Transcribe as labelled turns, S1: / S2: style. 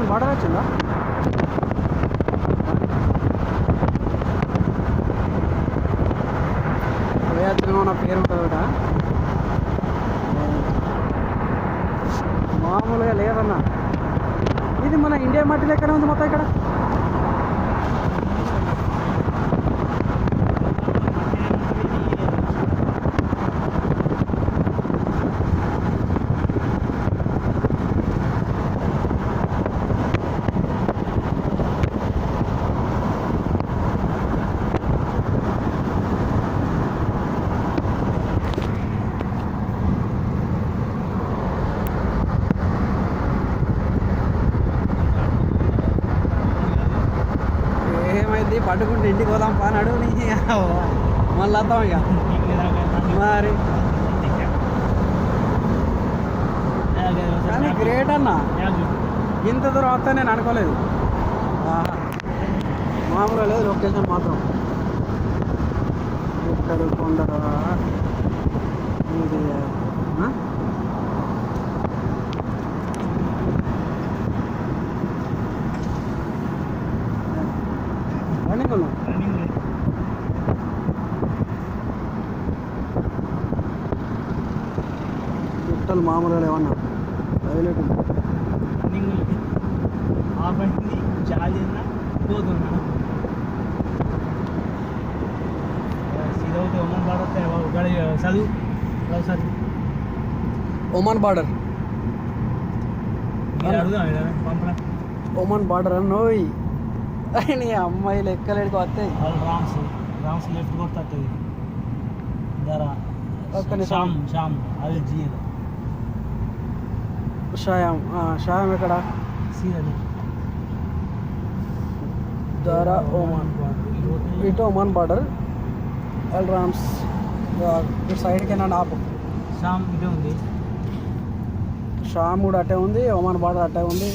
S1: Oman border వచ్చిందా? పోయాత్రిగా నా పేరు ఉంటుంది కూడా మామూలుగా లేదన్నా. ఇది మన ఇండియా మట్టి లెక్కనే ఉంది మొత్తం ఇక్కడ. ఏమైంది పట్టుకుంటే ఇంటికి పోదాం పానాడు నీ మళ్ళీ వద్దాం ఇక మరి. కానీ గ్రేట్ అన్న, ఇంత దూరం వస్తా నేను అనుకోలేదు. మామూలుగా లేదు లొకేషన్ మాత్రం. ఇక్కడ కొండరా ఇది రన్నింగ్ ఉన్నాం. చుట్టాలు మామూలుగా ఏమన్నా హైలైట్ ఉంది. ఒమన్ బార్డర్, ఒమన్ బార్డర్ అన్నోయ్ నీ అమ్మాయిలు ఎక్కలేడికి వస్తాయి.
S2: రామ్స్ లెఫ్ట్ కొడుతుంది
S1: షాయాం ఎక్కడ? దారా ఒమన్, ఇటు ఒమన్ బార్డర్ అల్ రామ్స్ ఇటు సైడ్కి ఏమన్నా ఆపు.
S2: షామ్ ఇటే ఉంది,
S1: షామ్ కూడా అట్టే ఉంది, ఒమన్ బార్డర్ అట్టే ఉంది.